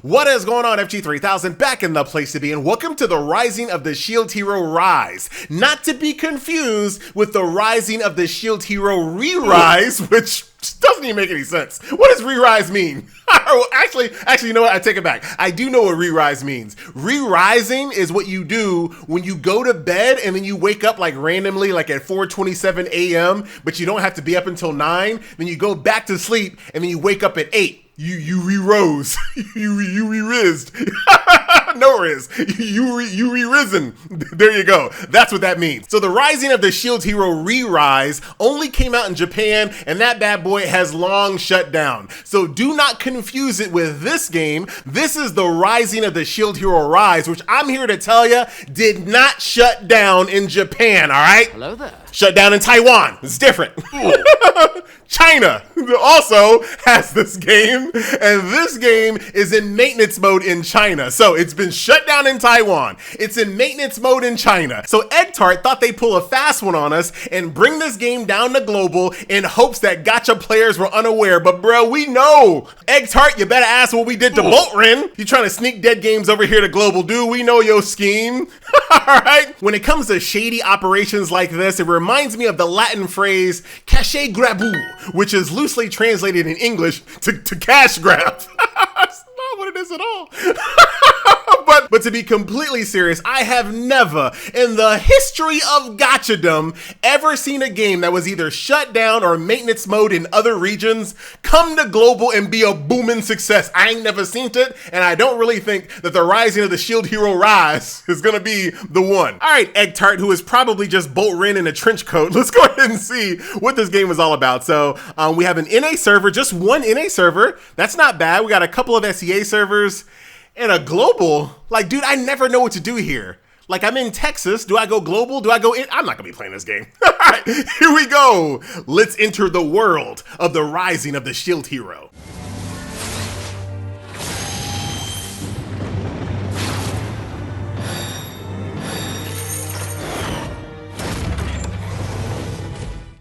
What is going on, FG3000? Back in the place to be, and welcome to the Rising of the Shield Hero Rise. Not to be confused with the Rising of the Shield Hero Re-Rise, which doesn't even make any sense. What does re-rise mean? actually, you know what? I take it back. I do know what re-rise means. Re-rising is what you do when you go to bed and then you wake up like randomly, like at 4:27 a.m., but you don't have to be up until 9. Then you go back to sleep and then you wake up at 8. You re-rose. you re-rizzed. No riz. You re-risen. There you go. That's what that means. So the Rising of the Shield Hero Re-Rise only came out in Japan, and that bad boy has long shut down. So do not confuse it with this game. This is the Rising of the Shield Hero Rise, which I'm here to tell you did not shut down in Japan, all right? Hello there. Shut down in Taiwan. It's different. China also has this game, and this game is in maintenance mode in China. So it's been shut down in Taiwan. It's in maintenance mode in China. So Egtart thought they'd pull a fast one on us and bring this game down to global in hopes that gacha players were unaware. But bro, we know. Egtart, you better ask what we did to Boltrin. You trying to sneak dead games over here to global, dude. We know your scheme. All right. When it comes to shady operations like this, it reminds me of the Latin phrase cache grabu, which is loosely translated in English to cash grab. That's not what it is at all. But to be completely serious, I have never in the history of gachadom ever seen a game that was either shut down or maintenance mode in other regions come to global and be a booming success. I ain't never seen it, and I don't really think that the Rising of the Shield Hero Rise is gonna be the one. All right, Egtart, who is probably just Bolt Rin in a trench coat, let's go ahead and see what this game is all about. So we have an NA server, just one NA server. That's not bad. We got a couple of SEA servers. And a global, like, dude, I never know what to do here. Like, I'm in Texas. Do I go global? Do I go in? I'm not gonna be playing this game. All right, here we go. Let's enter the world of the Rising of the Shield Hero.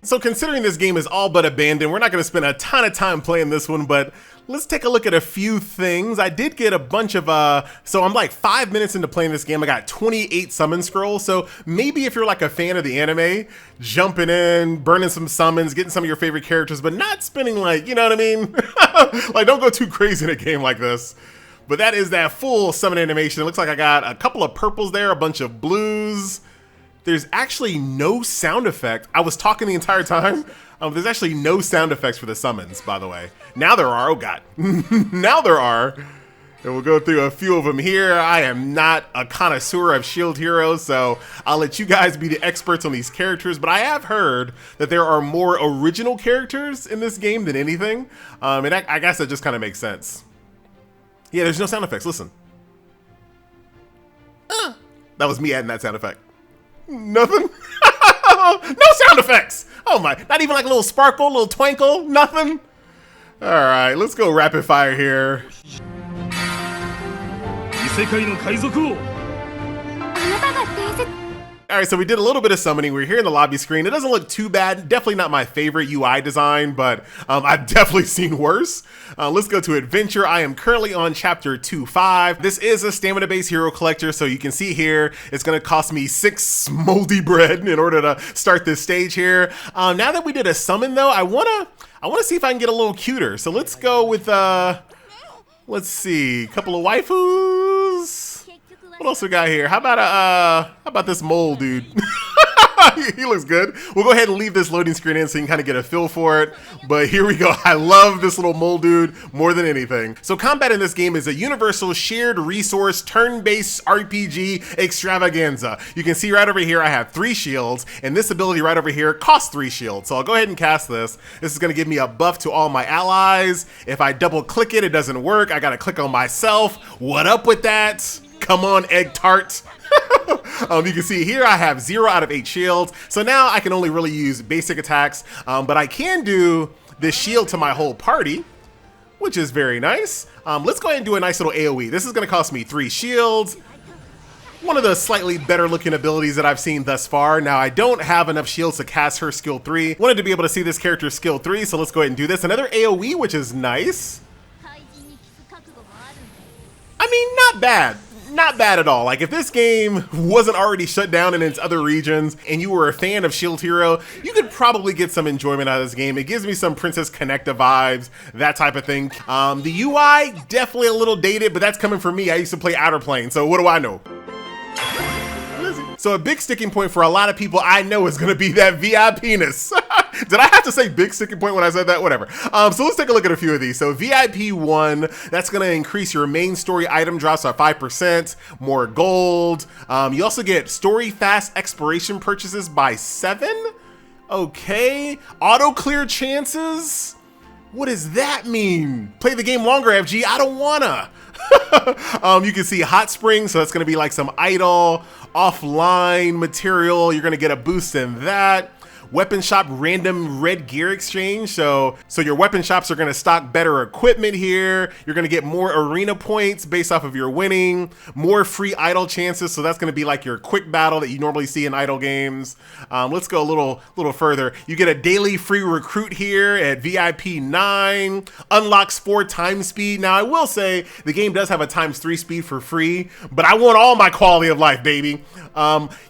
So considering this game is all but abandoned, we're not gonna spend a ton of time playing this one, but let's take a look at a few things. I did get a bunch of, so I'm like 5 minutes into playing this game. I got 28 summon scrolls. So maybe if you're like a fan of the anime, jumping in, burning some summons, getting some of your favorite characters, but not spending like, you know what I mean? Like, don't go too crazy in a game like this. But that is that full summon animation. It looks like I got a couple of purples there, a bunch of blues. There's actually no sound effect. I was talking the entire time. There's actually no sound effects for the summons, by the way. Now there are, oh God. Now there are. And we'll go through a few of them here. I am not a connoisseur of Shield heroes, so I'll let you guys be the experts on these characters, but I have heard that there are more original characters in this game than anything. And I guess that just kind of makes sense. Yeah, there's no sound effects, listen. That was me adding that sound effect. Nothing? No sound effects! Oh my, not even like a little sparkle, a little twinkle, nothing? All right, let's go rapid fire here. All right, so we did a little bit of summoning. We're here in the lobby screen. It doesn't look too bad. Definitely not my favorite UI design, but I've definitely seen worse. Let's go to adventure. I am currently on chapter 2.5. This is a stamina-based hero collector, so you can see here, it's gonna cost me 6 moldy bread in order to start this stage here. Now that we did a summon though, I wanna see if I can get a little cuter. So let's go with, let's see, a couple of waifus. What else we got here? How about this mole dude? He looks good. We'll go ahead and leave this loading screen in so you can kind of get a feel for it. But here we go. I love this little mole dude more than anything. So combat in this game is a universal shared resource turn-based RPG extravaganza. You can see right over here I have 3 shields, and this ability right over here costs 3 shields. So I'll go ahead and cast this. This is going to give me a buff to all my allies. If I double click it, it doesn't work. I got to click on myself. What up with that? Come on, Egtart. You can see here I have 0 out of 8 shields. So now I can only really use basic attacks, but I can do this shield to my whole party, which is very nice. Let's go ahead and do a nice little AoE. This is gonna cost me 3 shields. One of the slightly better looking abilities that I've seen thus far. Now I don't have enough shields to cast her skill 3. Wanted to be able to see this character's skill 3, so let's go ahead and do this. Another AoE, which is nice. mean, not bad. Not bad at all. Like, if this game wasn't already shut down in its other regions and you were a fan of Shield Hero, you could probably get some enjoyment out of this game. It gives me some Princess Connecta vibes, that type of thing. The UI, definitely a little dated, but that's coming from me. I used to play Outer Plane, so what do I know? So a big sticking point for a lot of people I know is gonna be that VIP-ness. Did I have to say big sticking point when I said that? Whatever. So let's take a look at a few of these. So VIP 1, that's gonna increase your main story item drops by 5%, more gold. You also get story fast expiration purchases by 7. Okay. Auto clear chances? What does that mean? Play the game longer, FG. I don't wanna. You can see hot springs, so that's gonna be like some idle offline material. You're gonna get a boost in that. Weapon shop random red gear exchange. So your weapon shops are gonna stock better equipment here. You're gonna get more arena points based off of your winning, more free idle chances. So that's gonna be like your quick battle that you normally see in idle games. Let's go a little further. You get a daily free recruit here at VIP 9, unlocks 4 times speed. Now I will say the game does have a ×3 speed for free, but I want all my quality of life, baby.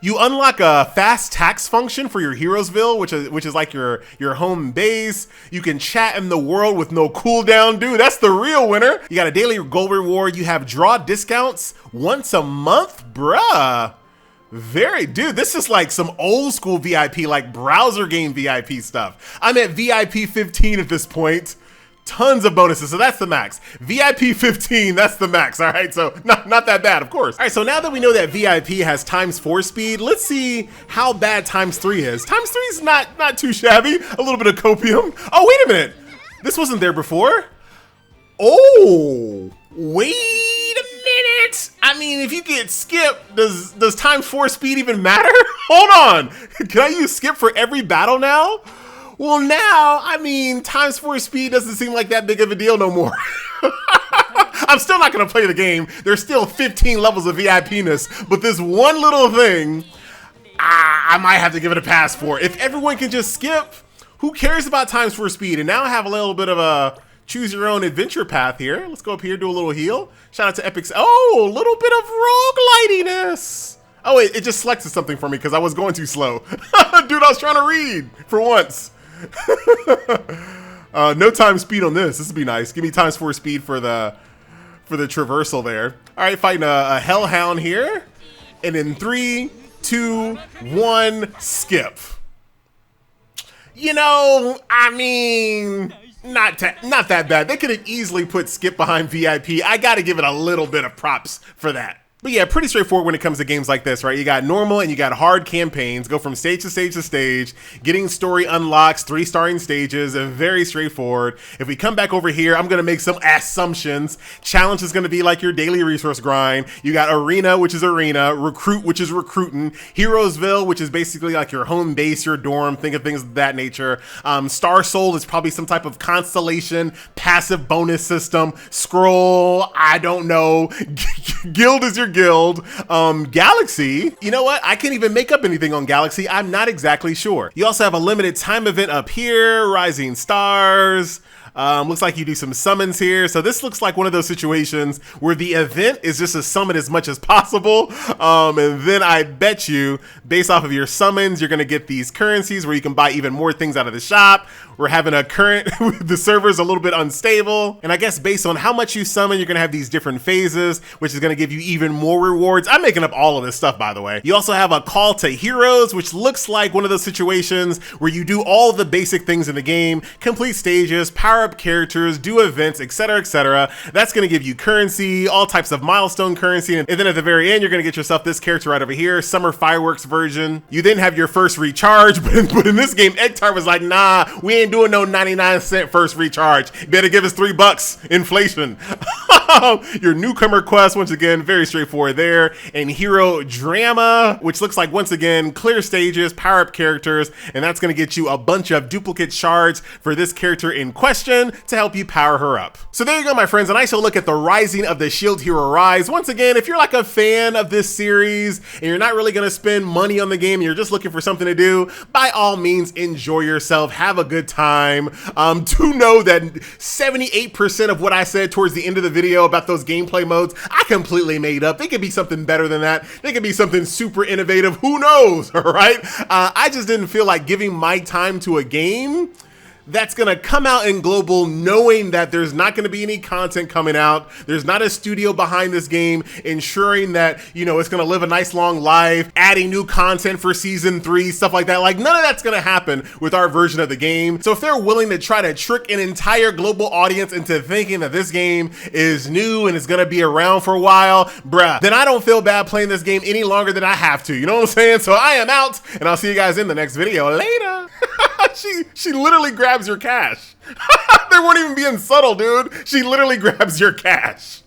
You unlock a fast tax function for your Heroesville, which is like your home base. You can chat in the world with no cooldown, dude. That's the real winner. You got a daily gold reward. You have draw discounts once a month, bruh. Dude, this is like some old school VIP, like browser game VIP stuff. I'm at VIP 15 at this point. Tons of bonuses, so that's the max. VIP 15, that's the max, all right? So not that bad, of course. All right, so now that we know that VIP has ×4 speed, let's see how bad ×3 is. ×3 is not too shabby. A little bit of copium. Oh, wait a minute. This wasn't there before. Oh, wait a minute. I mean, if you get skip, does ×4 speed even matter? Hold on. Can I use skip for every battle now? Well, now, I mean, ×4 speed doesn't seem like that big of a deal no more. I'm still not gonna play the game. There's still 15 levels of VIP-ness, but this one little thing, I might have to give it a pass for. If everyone can just skip, who cares about ×4 speed? And now I have a little bit of a choose your own adventure path here. Let's go up here, do a little heal. Shout out to Epic. Oh, a little bit of roguelightiness. Oh, it just selected something for me because I was going too slow. Dude, I was trying to read for once. No time speed on this. This would be nice. Give me ×4 speed for the traversal there. All right, fighting a hellhound here, and in 3, 2, 1, skip. You know, I mean, not that bad. They could have easily put skip behind VIP. I got to give it a little bit of props for that. But yeah, pretty straightforward when it comes to games like this, right? You got normal and you got hard campaigns, go from stage to stage to stage, getting story unlocks, 3-starring stages, and very straightforward. If we come back over here, I'm gonna make some assumptions. Challenge is gonna be like your daily resource grind. You got arena, which is arena, recruit, which is recruiting, Heroesville, which is basically like your home base, your dorm, think of things of that nature. Star Soul is probably some type of constellation, passive bonus system, scroll, I don't know, guild is your guild. Galaxy, you know what? I can't even make up anything on Galaxy. I'm not exactly sure. You also have a limited time event up here, Rising Stars. Looks like you do some summons here. So this looks like one of those situations where the event is just a summon as much as possible. And then I bet you, based off of your summons, you're gonna get these currencies where you can buy even more things out of the shop. We're having a current, the server's a little bit unstable. And I guess based on how much you summon, you're gonna have these different phases, which is gonna give you even more rewards. I'm making up all of this stuff, by the way. You also have a call to heroes, which looks like one of those situations where you do all the basic things in the game, complete stages, power up characters, do events, etc., etc. That's gonna give you currency, all types of milestone currency. And then at the very end, you're gonna get yourself this character right over here, Summer Fireworks version. You then have your first recharge, but in this game, Ektar was like, nah, we ain't doing no 99-cent first recharge. You better give us $3, inflation. Your newcomer quest, once again, very straightforward there. And hero drama, which looks like, once again, clear stages, power up characters, and that's gonna get you a bunch of duplicate shards for this character in question. description to help you power her up. So there you go, my friends, a nice little look at the Rising of the Shield Hero Rise. Once again, if you're like a fan of this series and you're not really gonna spend money on the game, you're just looking for something to do, by all means, enjoy yourself, have a good time. Do know that 78% of what I said towards the end of the video about those gameplay modes, I completely made up. They could be something better than that. They could be something super innovative. Who knows, all right? I just didn't feel like giving my time to a game that's gonna come out in global knowing that there's not gonna be any content coming out. There's not a studio behind this game ensuring that, you know, it's gonna live a nice long life, adding new content for season 3, stuff like that. Like, none of that's gonna happen with our version of the game. So if they're willing to try to trick an entire global audience into thinking that this game is new and is gonna be around for a while, bruh, then I don't feel bad playing this game any longer than I have to. You know what I'm saying? So I am out, and I'll see you guys in the next video. Later. She literally grabs your cash. They weren't even being subtle, dude. She literally grabs your cash.